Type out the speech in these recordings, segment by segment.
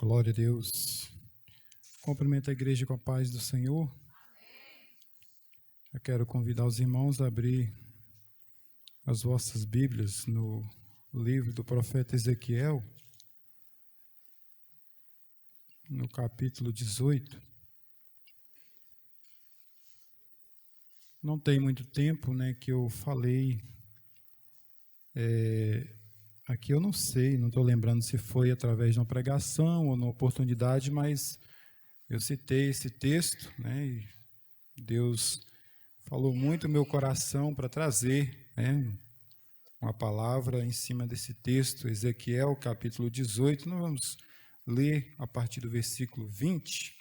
Glória a Deus. Cumprimento a igreja com a paz do Senhor. Eu quero convidar os irmãos a abrir as vossas Bíblias no livro do profeta Ezequiel, no capítulo 18. Não tem muito tempo, que eu falei. Aqui eu não sei, não estou lembrando se foi através de uma pregação ou numa oportunidade, mas eu citei esse texto, e Deus falou muito no meu coração para trazer, uma palavra em cima desse texto, Ezequiel, capítulo 18. Nós vamos ler a partir do versículo 20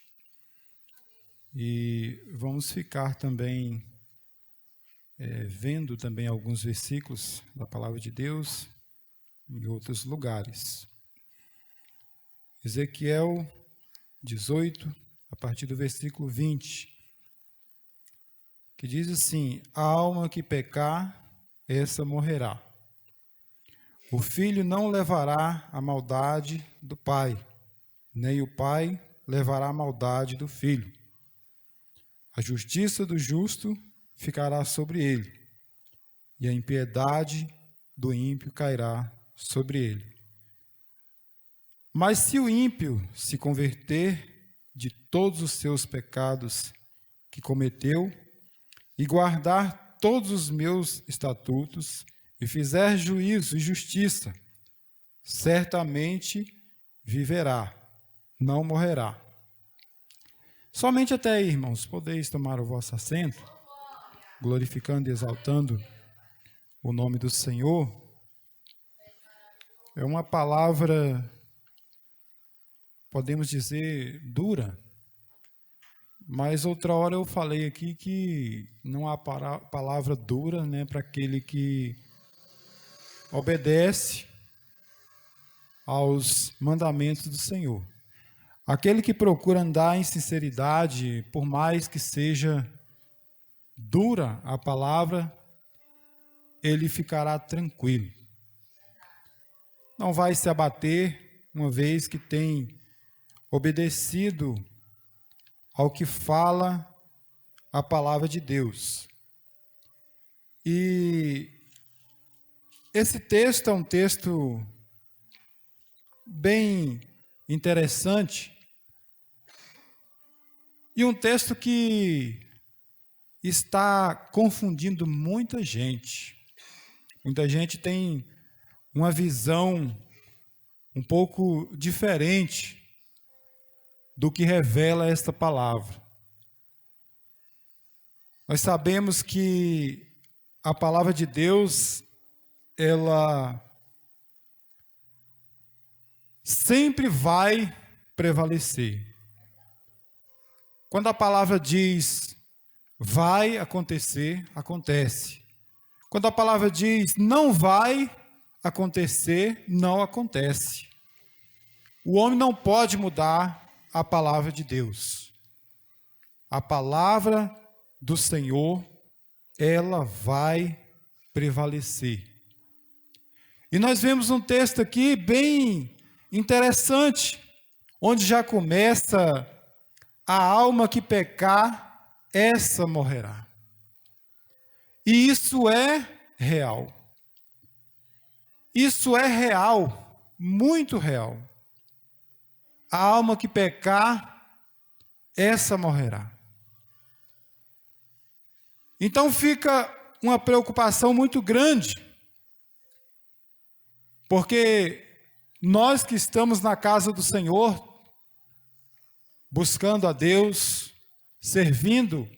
e vamos ficar também vendo também alguns versículos da palavra de Deus em outros lugares. Ezequiel 18, a partir do versículo 20, que diz assim: a alma que pecar, essa morrerá. O filho não levará a maldade do pai, nem o pai levará a maldade do filho. A justiça do justo ficará sobre ele, e a impiedade do ímpio cairá sobre ele. Mas se o ímpio se converter de todos os seus pecados que cometeu e guardar todos os meus estatutos e fizer juízo e justiça, certamente viverá, não morrerá. Somente até aí, irmãos, podeis tomar o vosso assento, glorificando e exaltando o nome do Senhor. É uma palavra, podemos dizer, dura, mas outra hora eu falei aqui que não há palavra dura, para aquele que obedece aos mandamentos do Senhor. Aquele que procura andar em sinceridade, por mais que seja dura a palavra, ele ficará tranquilo. Não vai se abater, uma vez que tem obedecido ao que fala a palavra de Deus. E esse texto é um texto bem interessante e um texto que está confundindo muita gente. Muita gente tem uma visão um pouco diferente do que revela esta palavra. Nós sabemos que a palavra de Deus, ela sempre vai prevalecer. Quando a palavra diz vai acontecer, acontece. Quando a palavra diz não vai acontecer, não acontece. O homem não pode mudar a palavra de Deus. A palavra do Senhor, ela vai prevalecer. E nós vemos um texto aqui bem interessante, onde já começa: a alma que pecar, essa morrerá. E isso é real. Isso é real, muito real. A alma que pecar, essa morrerá. Então fica uma preocupação muito grande, porque nós que estamos na casa do Senhor, buscando a Deus, servindo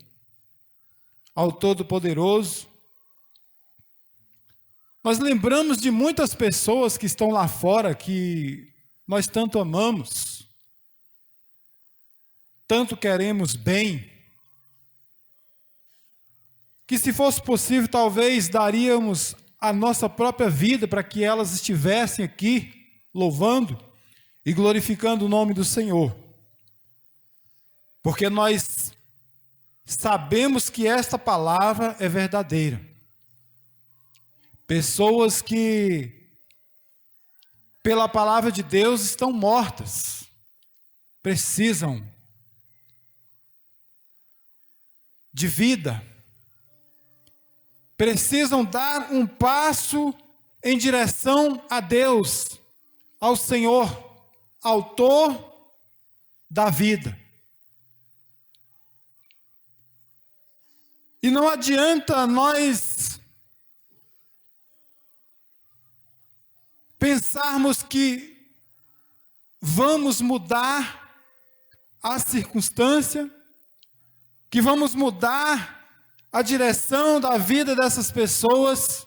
ao Todo-Poderoso, nós lembramos de muitas pessoas que estão lá fora, que nós tanto amamos, tanto queremos bem, que se fosse possível, talvez daríamos a nossa própria vida para que elas estivessem aqui, louvando e glorificando o nome do Senhor. Porque nós sabemos que esta palavra é verdadeira. Pessoas que, pela palavra de Deus, estão mortas. precisam de vida, precisam dar um passo em direção a Deus, ao Senhor, autor da vida. E não adianta nós pensarmos que vamos mudar a circunstância, que vamos mudar a direção da vida dessas pessoas,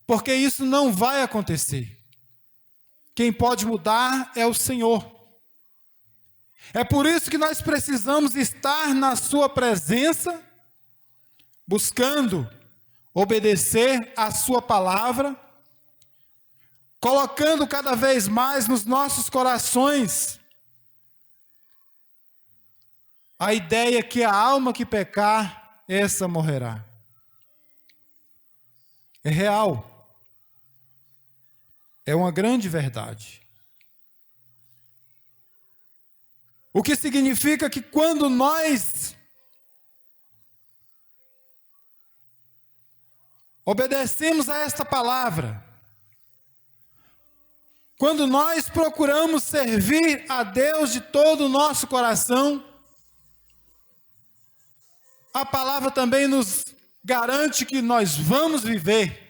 porque isso não vai acontecer. Quem pode mudar é o Senhor. É por isso que nós precisamos estar na sua presença, buscando obedecer a sua palavra, colocando cada vez mais nos nossos corações a ideia que a alma que pecar, essa morrerá. É real. É uma grande verdade. O que significa que quando nós obedecemos a esta palavra, quando nós procuramos servir a Deus de todo o nosso coração, a palavra também nos garante que nós vamos viver.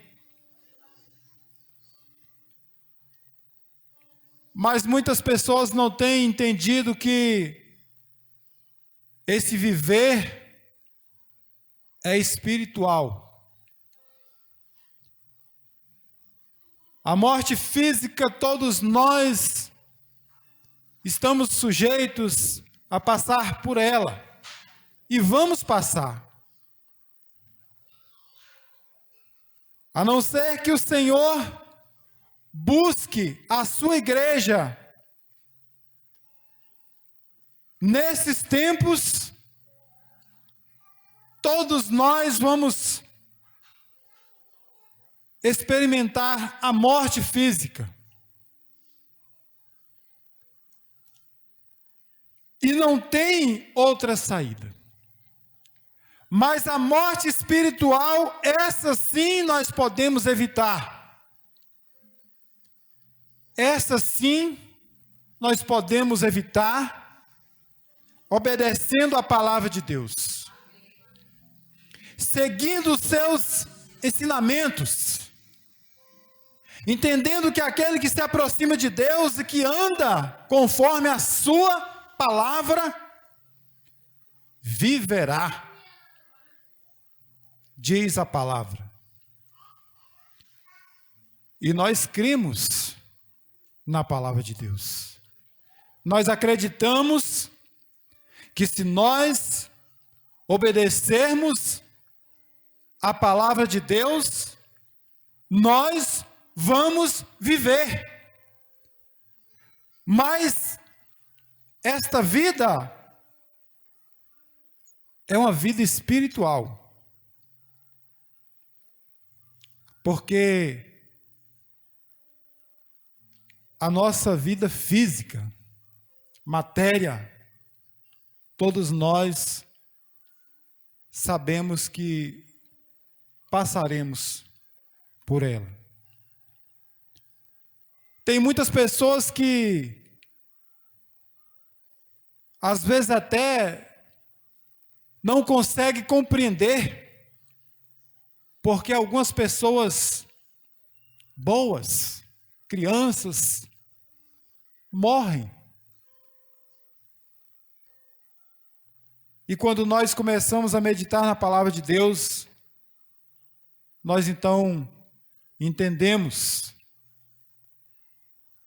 Mas muitas pessoas não têm entendido que esse viver é espiritual. A morte física, todos nós estamos sujeitos a passar por ela. E vamos passar. A não ser que o Senhor busque a sua igreja nesses tempos, todos nós vamos experimentar a morte física. E não tem outra saída. Mas a morte espiritual, essa sim nós podemos evitar. Essa sim nós podemos evitar obedecendo a palavra de Deus. Seguindo os seus ensinamentos. Entendendo que aquele que se aproxima de Deus e que anda conforme a sua palavra, viverá. Diz a palavra. E nós cremos na palavra de Deus. Nós acreditamos que se nós obedecermos a palavra de Deus, nós vamos viver. Mas esta vida é uma vida espiritual. Porque a nossa vida física, matéria, todos nós sabemos que passaremos por ela. Tem muitas pessoas que, às vezes até, não conseguem compreender, porque algumas pessoas boas, crianças, morrem. E quando nós começamos a meditar na palavra de Deus, nós então entendemos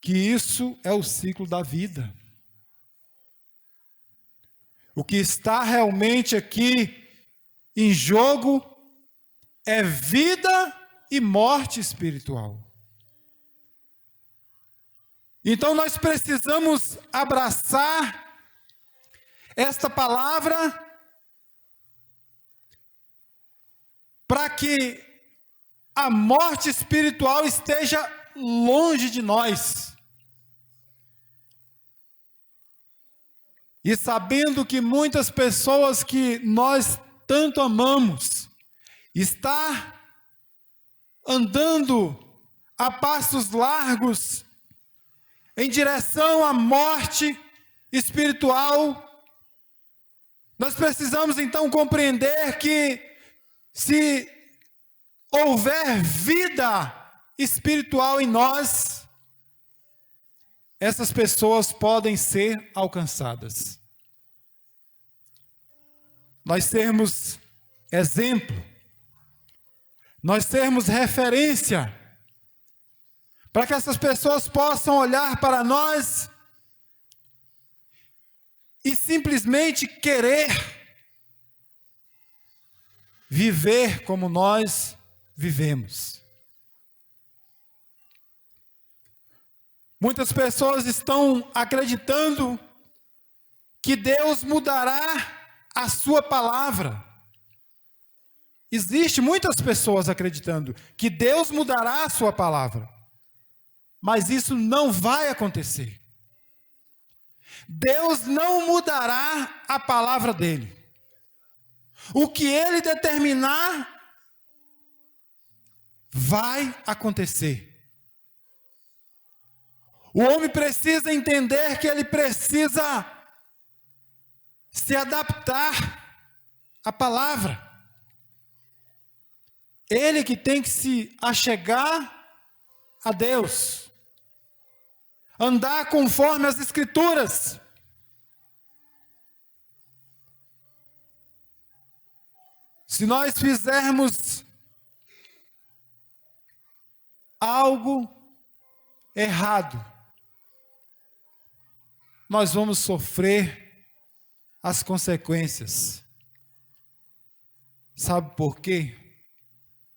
que isso é o ciclo da vida. O que está realmente aqui em jogo é vida e morte espiritual. Então nós precisamos abraçar esta palavra para que a morte espiritual esteja longe de nós. e sabendo que muitas pessoas que nós tanto amamos está andando a passos largos em direção à morte espiritual, nós precisamos então compreender que se houver vida espiritual em nós, essas pessoas podem ser alcançadas. Nós sermos exemplo, nós sermos referência, para que essas pessoas possam olhar para nós e simplesmente querer viver como nós vivemos. Muitas pessoas estão acreditando que Deus mudará a sua palavra. Existem muitas pessoas acreditando que Deus mudará a sua palavra. Mas isso não vai acontecer. Deus não mudará a palavra dele. O que ele determinar vai acontecer. O homem precisa entender que ele precisa se adaptar à palavra. Ele que tem que se achegar a Deus. Andar conforme as Escrituras. Se nós fizermos algo errado, nós vamos sofrer as consequências. Sabe por quê?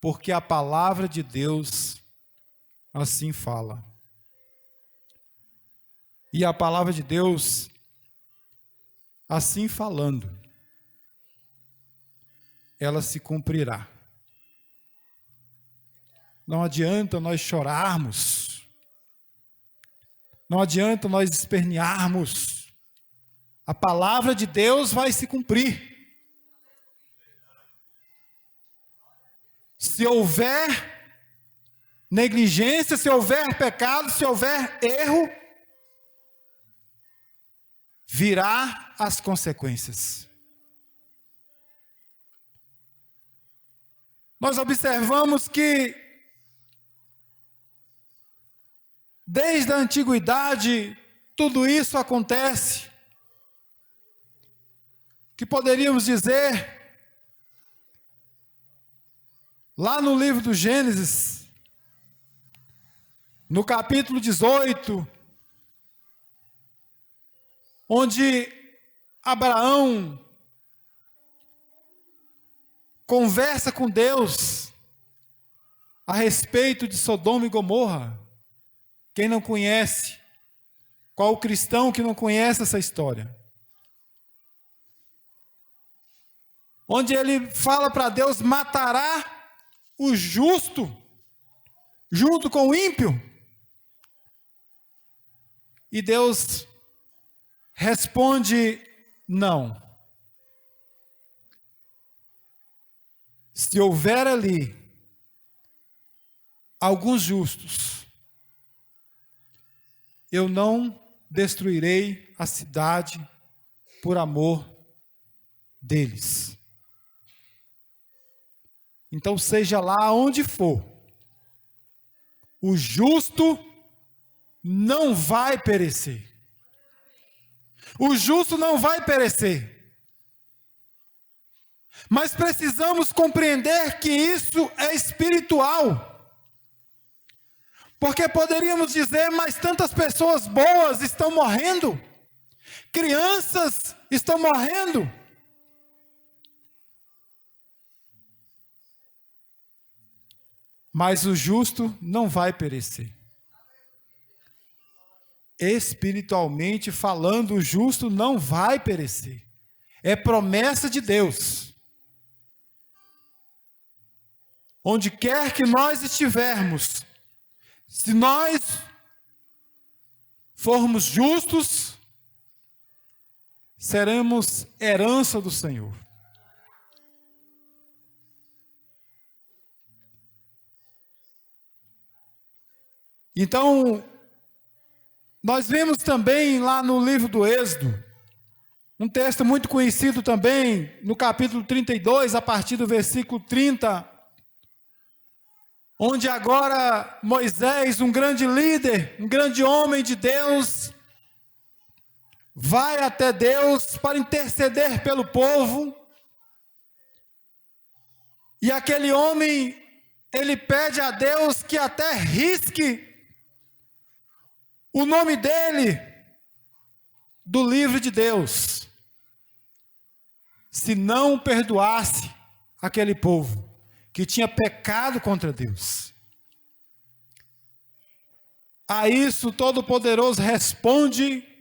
Porque a palavra de Deus assim fala. E a palavra de Deus, assim falando, ela se cumprirá. Não adianta nós chorarmos, não adianta nós espernearmos, a palavra de Deus vai se cumprir. Se houver negligência, se houver pecado, se houver erro, virá as consequências. Nós observamos que desde a antiguidade tudo isso acontece. Que poderíamos dizer lá no livro do Gênesis, no capítulo 18, onde Abraão conversa com Deus a respeito de Sodoma e Gomorra. Quem não conhece? Qual o cristão que não conhece essa história? Onde ele fala para Deus: matará o justo junto com o ímpio. E Deus responde: não. Se houver ali alguns justos, eu não destruirei a cidade por amor deles. Então, seja lá onde for, o justo não vai perecer. O justo não vai perecer. Mas precisamos compreender que isso é espiritual. Porque poderíamos dizer: mas tantas pessoas boas estão morrendo. Crianças estão morrendo. Mas o justo não vai perecer. Espiritualmente falando, o justo não vai perecer. É promessa de Deus. Onde quer que nós estivermos, se nós formos justos, seremos herança do Senhor. Então, nós vemos também lá no livro do Êxodo, um texto muito conhecido também, no capítulo 32, a partir do versículo 30, onde agora Moisés, um grande líder, um grande homem de Deus, vai até Deus para interceder pelo povo, e aquele homem, ele pede a Deus que até risque o nome dele do livro de Deus, se não perdoasse aquele povo que tinha pecado contra Deus. A isso o Todo-Poderoso responde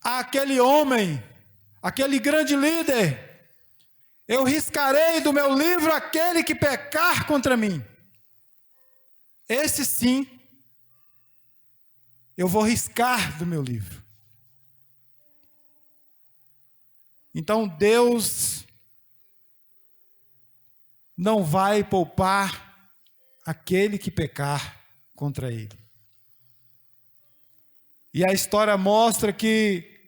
àquele homem, aquele grande líder: eu riscarei do meu livro aquele que pecar contra mim. Esse sim, eu vou riscar do meu livro. Então Deus não vai poupar aquele que pecar contra ele. E a história mostra que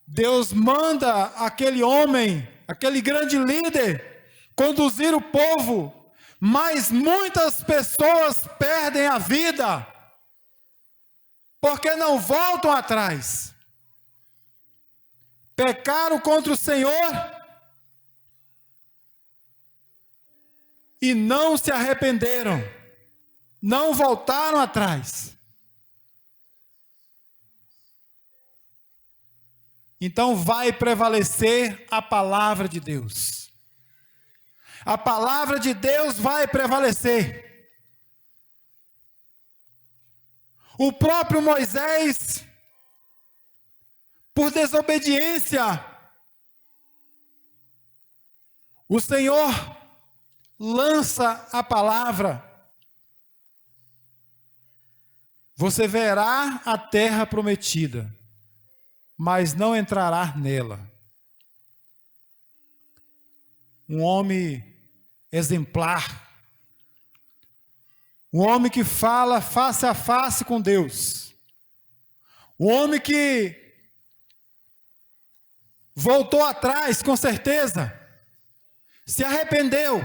Deus manda aquele homem, aquele grande líder, conduzir o povo, mas muitas pessoas perdem a vida, porque não voltam atrás. Pecaram contra o Senhor e não se arrependeram, não voltaram atrás. Então vai prevalecer a palavra de Deus. A palavra de Deus vai prevalecer. O próprio Moisés, por desobediência, o Senhor lança a palavra: você verá a terra prometida, mas não entrará nela. Um homem exemplar, um homem que fala face a face com Deus, um homem que voltou atrás, com certeza, se arrependeu,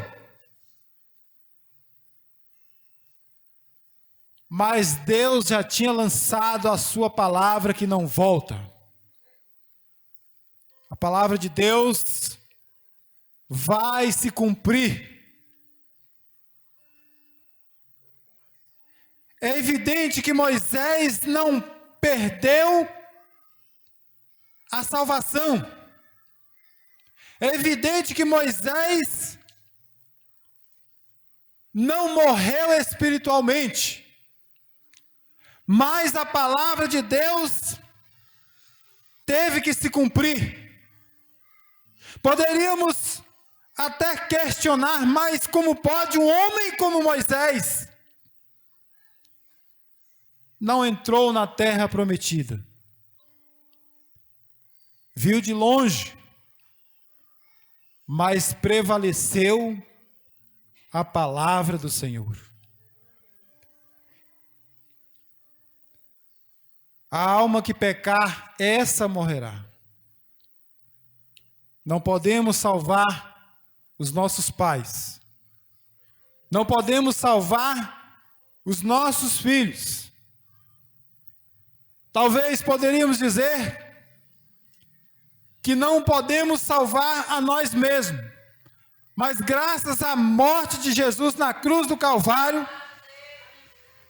mas Deus já tinha lançado a sua palavra que não volta. A palavra de Deus vai se cumprir. É evidente que Moisés não perdeu a salvação. É evidente que Moisés não morreu espiritualmente, mas a palavra de Deus teve que se cumprir. Poderíamos até questionar, mas como pode um homem como Moisés não entrou na terra prometida? Viu de longe, mas prevaleceu a palavra do Senhor. A alma que pecar, essa morrerá. Não podemos salvar os nossos pais. Não podemos salvar os nossos filhos. Talvez poderíamos dizer que não podemos salvar a nós mesmos, mas graças à morte de Jesus na cruz do Calvário,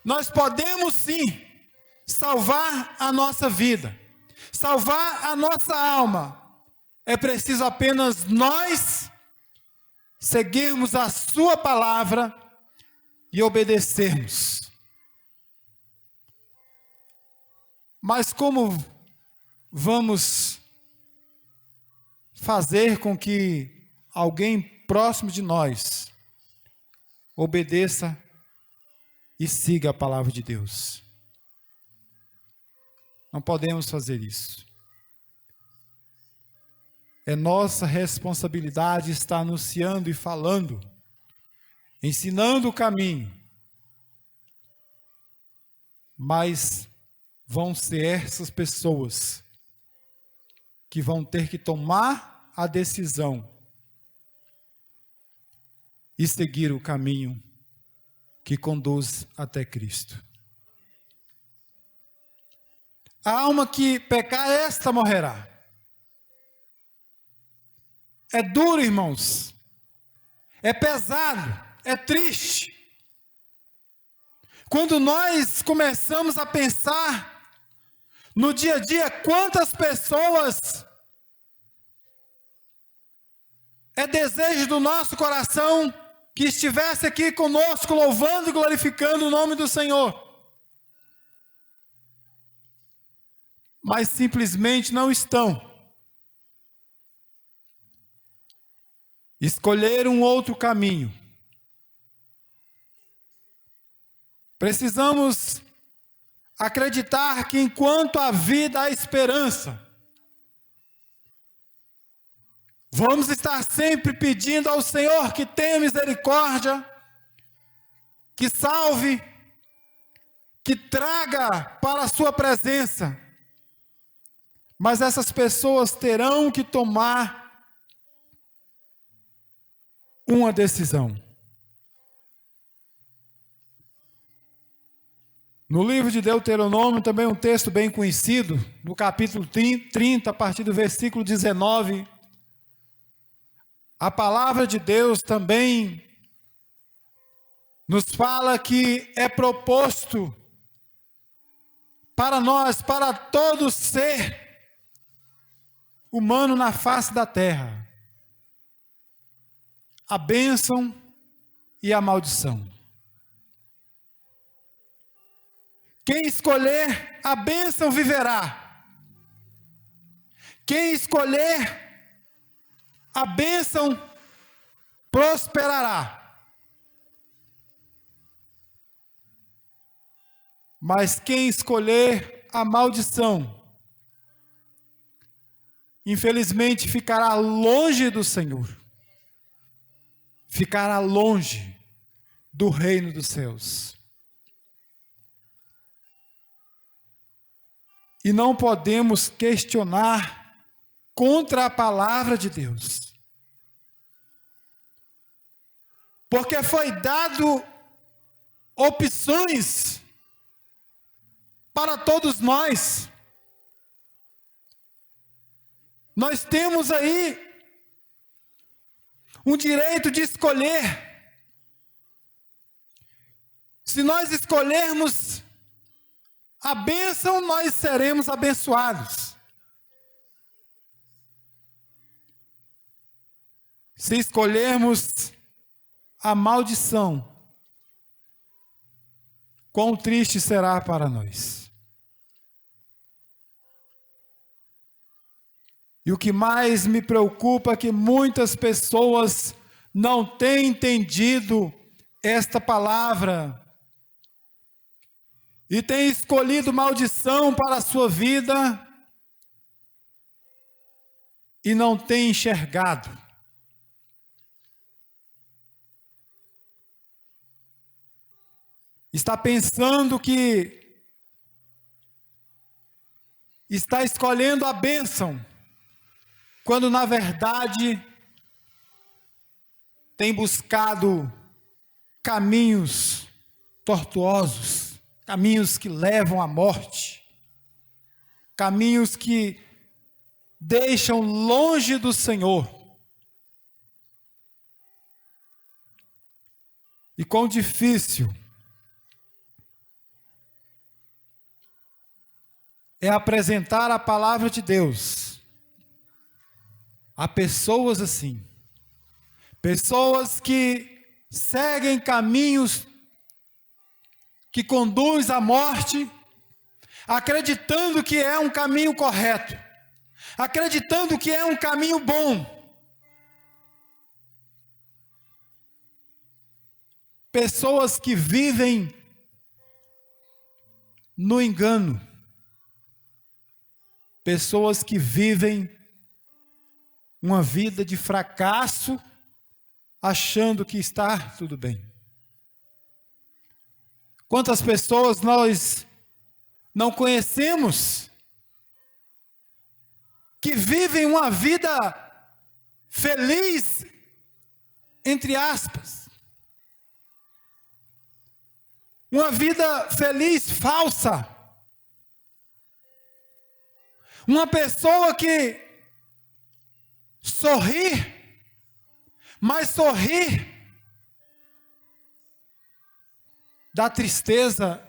nós podemos sim salvar a nossa vida, salvar a nossa alma. É preciso apenas nós seguirmos a sua palavra e obedecermos. Mas como vamos fazer com que alguém próximo de nós obedeça e siga a palavra de Deus? Não podemos fazer isso. é nossa responsabilidade estar anunciando e falando, ensinando o caminho. Mas vão ser essas pessoas que vão ter que tomar a decisão e seguir o caminho que conduz até Cristo. A alma que pecar, esta morrerá. É duro, irmãos. É pesado. É triste. Quando nós começamos a pensar no dia a dia, quantas pessoas é desejo do nosso coração que estivesse aqui conosco, louvando e glorificando o nome do Senhor. Mas simplesmente não estão. Escolheram um outro caminho. Precisamos acreditar que enquanto há vida, há esperança. Vamos estar sempre pedindo ao Senhor que tenha misericórdia, que salve, que traga para a sua presença. Mas essas pessoas terão que tomar uma decisão. No livro de Deuteronômio, também um texto bem conhecido, no capítulo 30, a partir do versículo 19, a palavra de Deus também nos fala que é proposto para nós, para todo ser humano na face da terra, a bênção e a maldição. Quem escolher a bênção viverá. Quem escolher a bênção prosperará. Mas quem escolher a maldição, infelizmente ficará longe do Senhor. Ficará longe do reino dos céus. E não podemos questionar contra a palavra de Deus. Porque foi dado opções para todos nós. Nós temos aí um direito de escolher. Se nós escolhermos a bênção, nós seremos abençoados. Se escolhermos a maldição, quão triste será para nós. E o que mais me preocupa é que muitas pessoas não têm entendido esta palavra e têm escolhido maldição para a sua vida e não têm enxergado. Está pensando que está escolhendo a bênção, quando na verdade tem buscado caminhos tortuosos, caminhos que levam à morte, caminhos que deixam longe do Senhor. E quão difícil é apresentar a palavra de Deus a pessoas assim, pessoas que seguem caminhos que conduzem à morte, acreditando que é um caminho correto, acreditando que é um caminho bom. Pessoas que vivem no engano, pessoas que vivem uma vida de fracasso, achando que está tudo bem. Quantas pessoas nós não conhecemos que vivem uma vida feliz, entre aspas, uma vida feliz falsa, uma pessoa que sorri, mas sorri da tristeza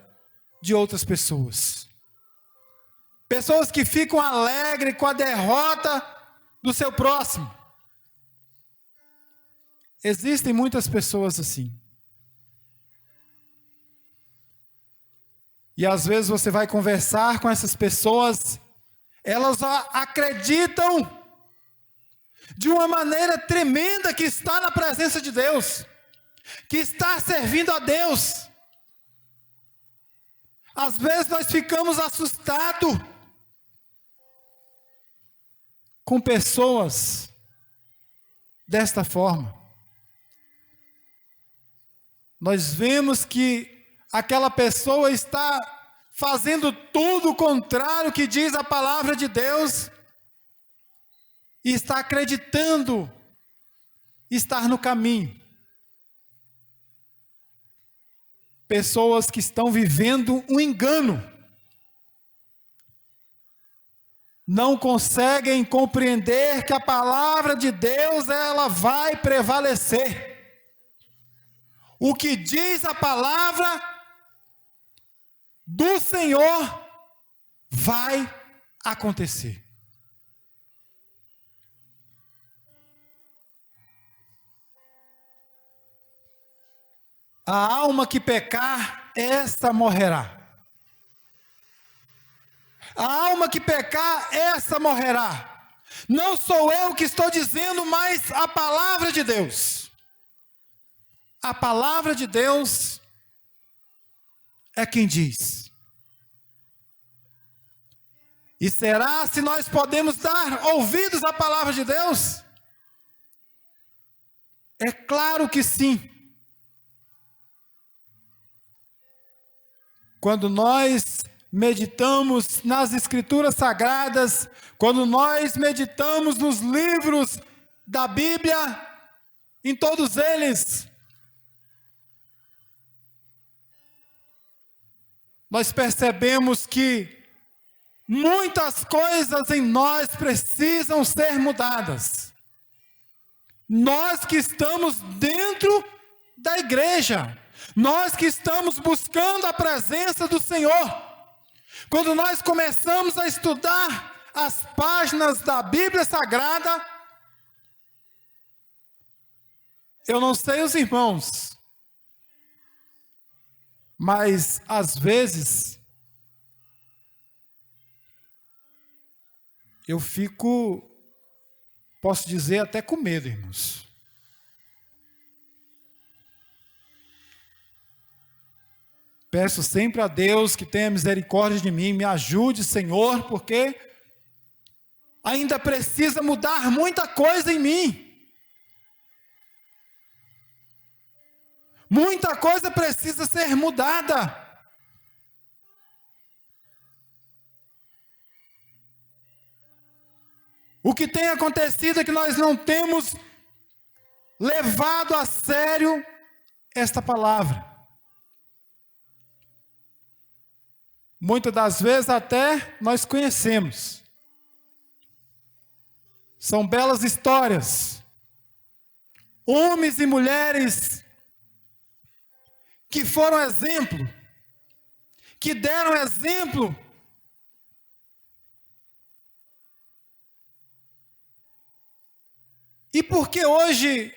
de outras pessoas. Pessoas que ficam alegres com a derrota do seu próximo. Existem muitas pessoas assim. E às vezes você vai conversar com essas pessoas, elas acreditam de uma maneira tremenda que está na presença de Deus, que está servindo a Deus. Às vezes nós ficamos assustados com pessoas desta forma. Nós vemos que aquela pessoa está fazendo tudo o contrário que diz a palavra de Deus e está acreditando estar no caminho. Pessoas que estão vivendo um engano, não conseguem compreender que a palavra de Deus, ela vai prevalecer. O que diz a palavra do Senhor vai acontecer. A alma que pecar, esta morrerá. A alma que pecar, essa morrerá. Não sou eu que estou dizendo, mas a palavra de Deus. A palavra de Deus é quem diz. E será se nós podemos dar ouvidos à palavra de Deus? É claro que sim. Quando nós meditamos nas Escrituras Sagradas, quando nós meditamos nos livros da Bíblia, em todos eles, nós percebemos que muitas coisas em nós precisam ser mudadas. Nós que estamos dentro da igreja, nós que estamos buscando a presença do Senhor, quando nós começamos a estudar as páginas da Bíblia Sagrada, eu não sei os irmãos, mas às vezes eu fico, posso dizer, até com medo, irmãos. Peço sempre a Deus que tenha misericórdia de mim, me ajude, Senhor, porque ainda precisa mudar muita coisa em mim. Muita coisa precisa ser mudada. O que tem acontecido é que nós não temos levado a sério esta palavra. Muitas das vezes até nós conhecemos. São belas histórias. Homens e mulheres que foram exemplo, que deram exemplo. E por que hoje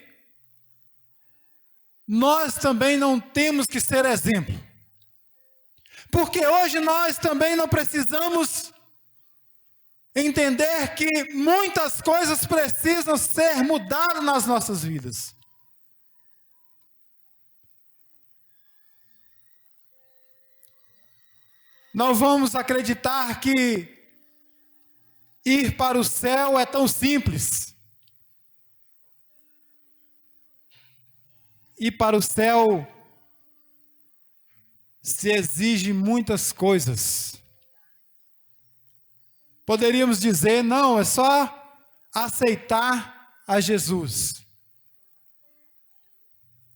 nós também não temos que ser exemplo? Porque hoje nós também não precisamos entender que muitas coisas precisam ser mudadas nas nossas vidas. Não vamos acreditar que ir para o céu é tão simples. ir para o céu se exige muitas coisas. Poderíamos dizer, não, é só aceitar a Jesus.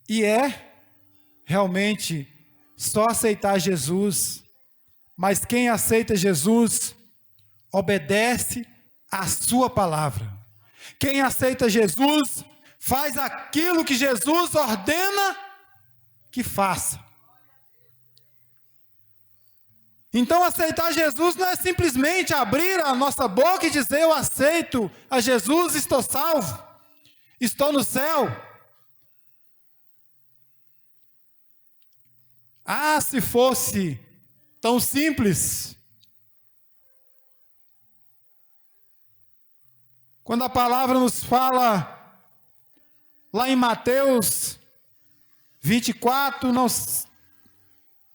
E é realmente só aceitar Jesus, mas quem aceita Jesus obedece à sua palavra. Quem aceita Jesus faz aquilo que Jesus ordena que faça. Então aceitar Jesus não é simplesmente abrir a nossa boca e dizer eu aceito a Jesus, estou salvo, estou no céu. Ah, se fosse tão simples. Quando a palavra nos fala lá em Mateus 24,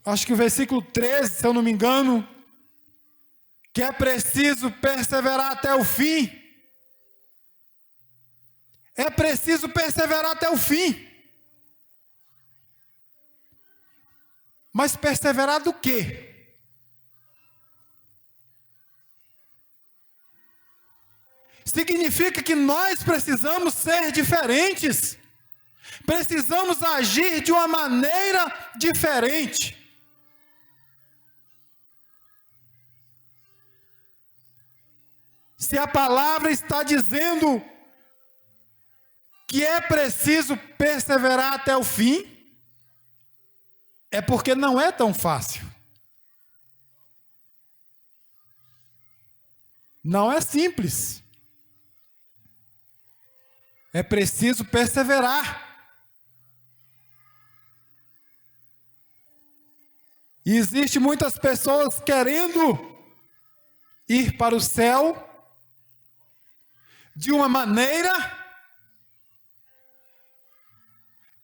acho que o versículo 13, se eu não me engano, que é preciso perseverar até o fim. É preciso perseverar até o fim. Mas perseverar do quê? Significa que nós precisamos ser diferentes. Precisamos agir de uma maneira diferente. Se a palavra está dizendo que é preciso perseverar até o fim, é porque não é tão fácil. Não é simples. É preciso perseverar. E existem muitas pessoas querendo ir para o céu de uma maneira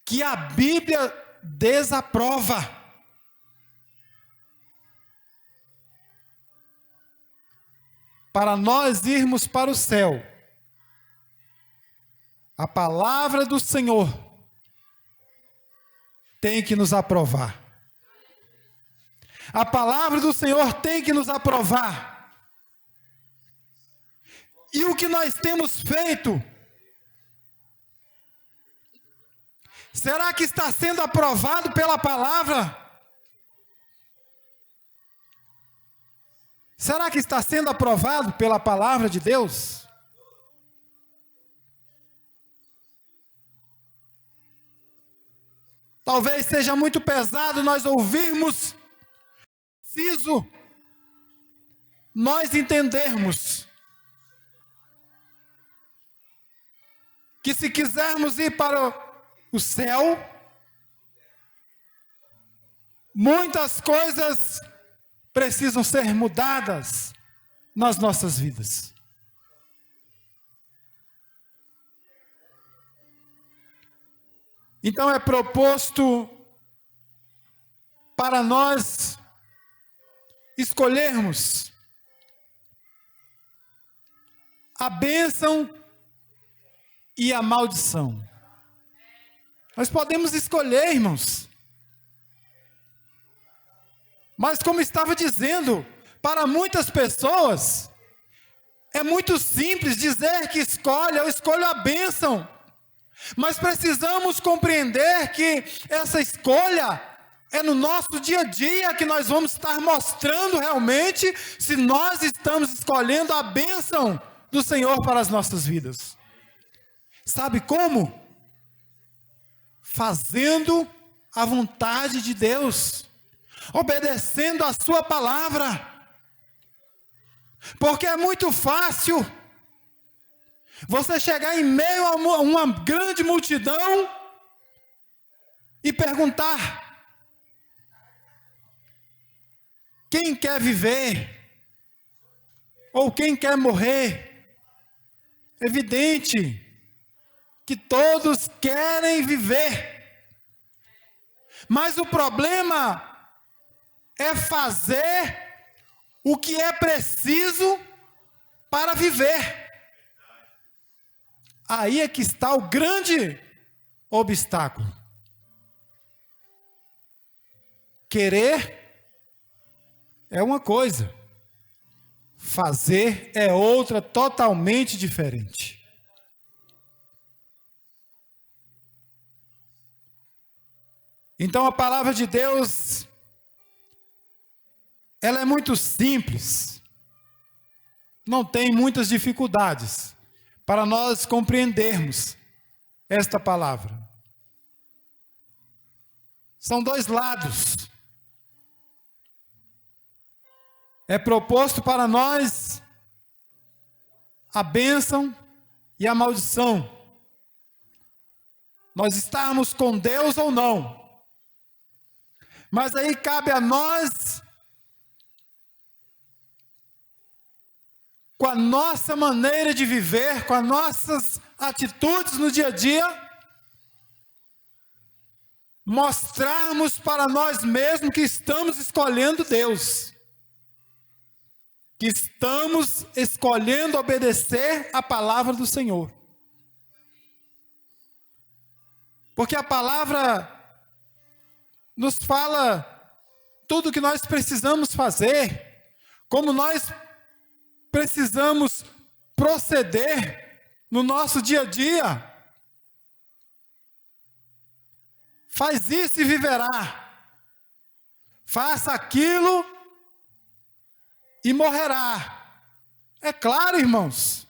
que a Bíblia desaprova. Para nós irmos para o céu, a palavra do Senhor tem que nos aprovar. A palavra do Senhor tem que nos aprovar. E o que nós temos feito? Será que está sendo aprovado pela palavra? Será que está sendo aprovado pela palavra de Deus? Talvez seja muito pesado nós ouvirmos, preciso nós entendermos que se quisermos ir para o céu, muitas coisas precisam ser mudadas nas nossas vidas. Então é proposto para nós escolhermos a bênção e a maldição. Nós podemos escolher, irmãos. Mas como estava dizendo, para muitas pessoas, é muito simples dizer que eu escolho a bênção. Mas precisamos compreender que essa escolha é no nosso dia a dia que nós vamos estar mostrando realmente se nós estamos escolhendo a bênção do Senhor para as nossas vidas. Sabe como? Fazendo a vontade de Deus, obedecendo a sua palavra. Porque é muito fácil você chegar em meio a uma grande multidão e perguntar: quem quer viver? Ou quem quer morrer? Evidente que todos querem viver. Mas o problema é fazer o que é preciso para viver. Aí é que está o grande obstáculo. querer é uma coisa, fazer é outra totalmente diferente. Então a palavra de Deus, ela é muito simples, não tem muitas dificuldades para nós compreendermos esta palavra. São dois lados. É proposto para nós a bênção e a maldição. Nós estarmos com Deus ou não. Mas aí cabe a nós, com a nossa maneira de viver, com as nossas atitudes no dia a dia, mostrarmos para nós mesmos que estamos escolhendo Deus, que estamos escolhendo obedecer a palavra do Senhor. Porque a palavra nos fala tudo o que nós precisamos fazer, como nós precisamos proceder no nosso dia a dia. Faz isso e viverá. Faça aquilo e morrerá. É claro, irmãos.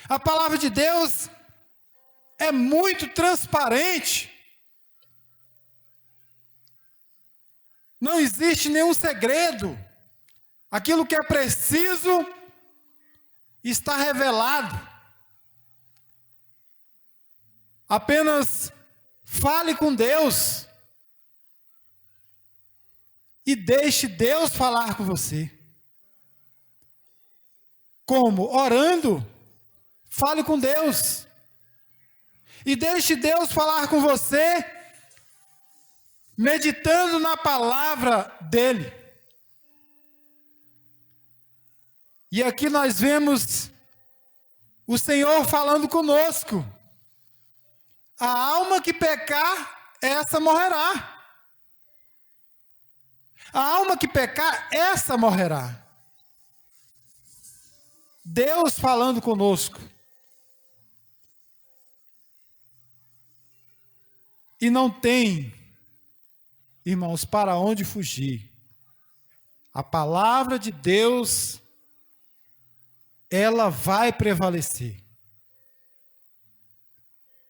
A palavra de Deus é muito transparente. Não existe nenhum segredo. Aquilo que é preciso está revelado. Apenas fale com Deus e deixe Deus falar com você. Como? Orando. Fale com Deus. E deixe Deus falar com você, meditando na palavra dele. E aqui nós vemos o Senhor falando conosco. A alma que pecar, essa morrerá. A alma que pecar, essa morrerá. Deus falando conosco. E não tem, irmãos, para onde fugir. A palavra de Deus, ela vai prevalecer.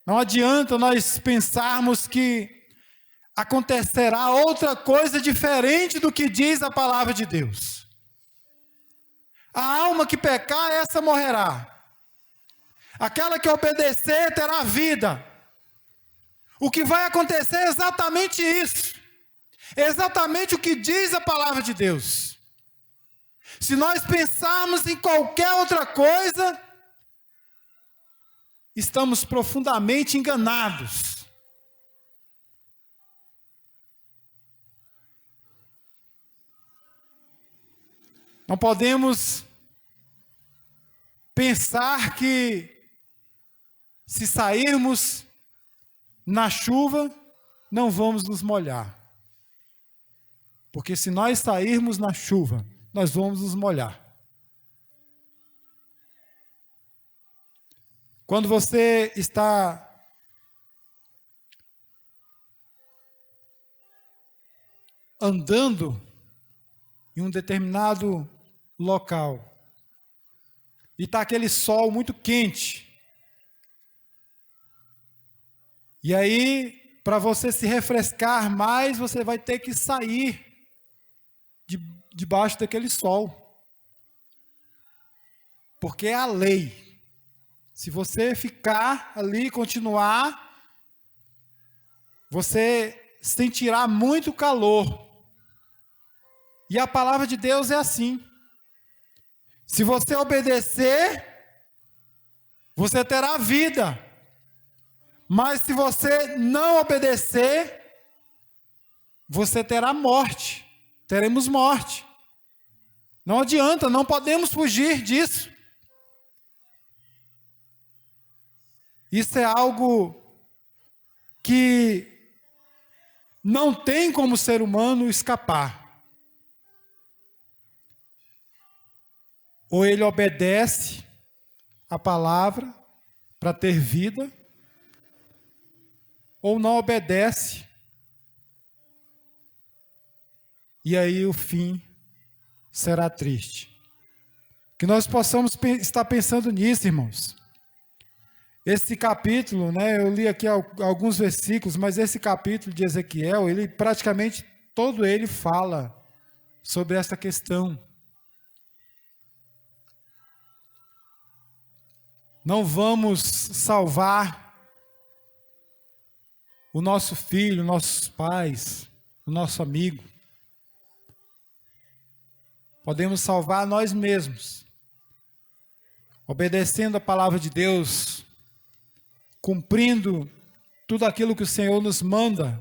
Não adianta nós pensarmos que acontecerá outra coisa diferente do que diz a palavra de Deus. A alma que pecar, essa morrerá. Aquela que obedecer terá vida. O que vai acontecer é exatamente isso. É exatamente o que diz a palavra de Deus. Se nós pensarmos em qualquer outra coisa, estamos profundamente enganados. Não podemos pensar que se sairmos na chuva, não vamos nos molhar. Porque se nós sairmos na chuva, nós vamos nos molhar. Quando você está andando em um determinado local e está aquele sol muito quente, e aí, para você se refrescar mais, você vai ter que sair debaixo daquele sol. Porque é a lei. Se você ficar ali e continuar, você sentirá muito calor. E a palavra de Deus é assim. Se você obedecer, você terá vida. Mas se você não obedecer, você terá morte. Teremos morte. Não adianta, não podemos fugir disso. Isso é algo que não tem como o ser humano escapar. Ou ele obedece a palavra para ter vida, ou não obedece, e aí o fim será triste. Que nós possamos estar pensando nisso, irmãos. Esse capítulo, eu li aqui alguns versículos, mas esse capítulo de Ezequiel, ele praticamente todo ele fala sobre essa questão. Não vamos salvar o nosso filho, nossos pais, o nosso amigo. Podemos salvar nós mesmos, obedecendo a palavra de Deus, cumprindo tudo aquilo que o Senhor nos manda,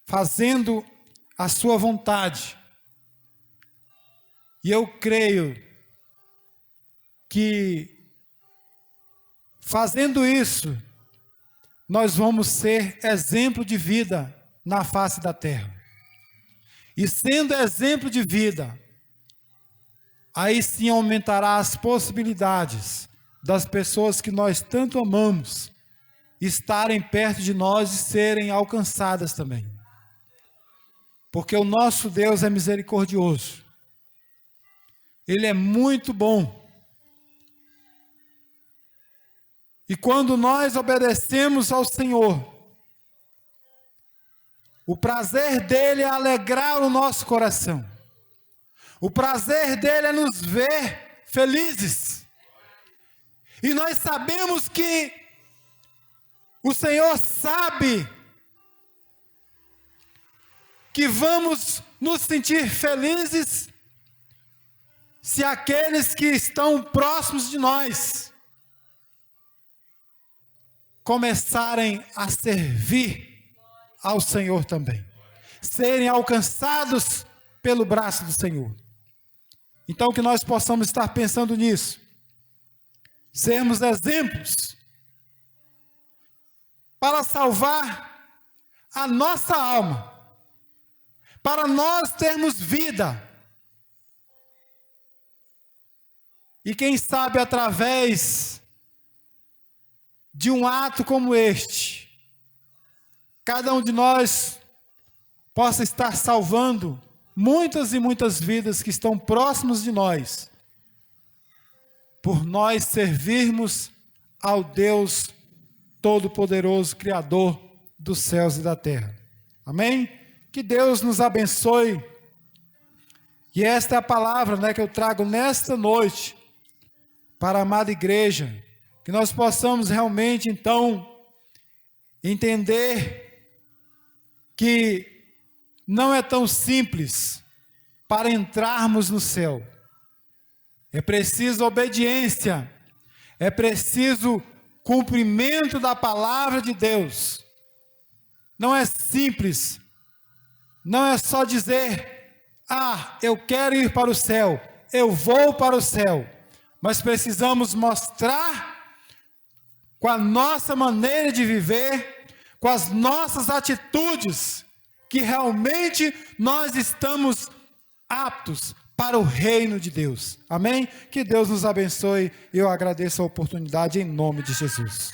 fazendo a sua vontade. E eu creio que, fazendo isso, nós vamos ser exemplo de vida na face da terra. E sendo exemplo de vida, aí sim aumentará as possibilidades das pessoas que nós tanto amamos estarem perto de nós e serem alcançadas também. Porque o nosso Deus é misericordioso. Ele é muito bom. E quando nós obedecemos ao Senhor, o prazer dele é alegrar o nosso coração. O prazer dele é nos ver felizes. E nós sabemos que o Senhor sabe que vamos nos sentir felizes se aqueles que estão próximos de nós começarem a servir ao Senhor também, serem alcançados pelo braço do Senhor. Então que nós possamos estar pensando nisso, sermos exemplos para salvar a nossa alma, para nós termos vida. E quem sabe através de um ato como este, cada um de nós possa estar salvando muitas e muitas vidas que estão próximas de nós, por nós servirmos ao Deus Todo-Poderoso, Criador dos céus e da terra. Amém? Que Deus nos abençoe. E esta é a palavra, que eu trago nesta noite para a amada igreja, que nós possamos realmente, então, entender que não é tão simples para entrarmos no céu. É preciso obediência, é preciso cumprimento da palavra de Deus. Não é simples, não é só dizer, eu quero ir para o céu, eu vou para o céu. Mas precisamos mostrar com a nossa maneira de viver, com as nossas atitudes, que realmente nós estamos aptos para o reino de Deus. Amém? Que Deus nos abençoe. Eu agradeço a oportunidade em nome de Jesus.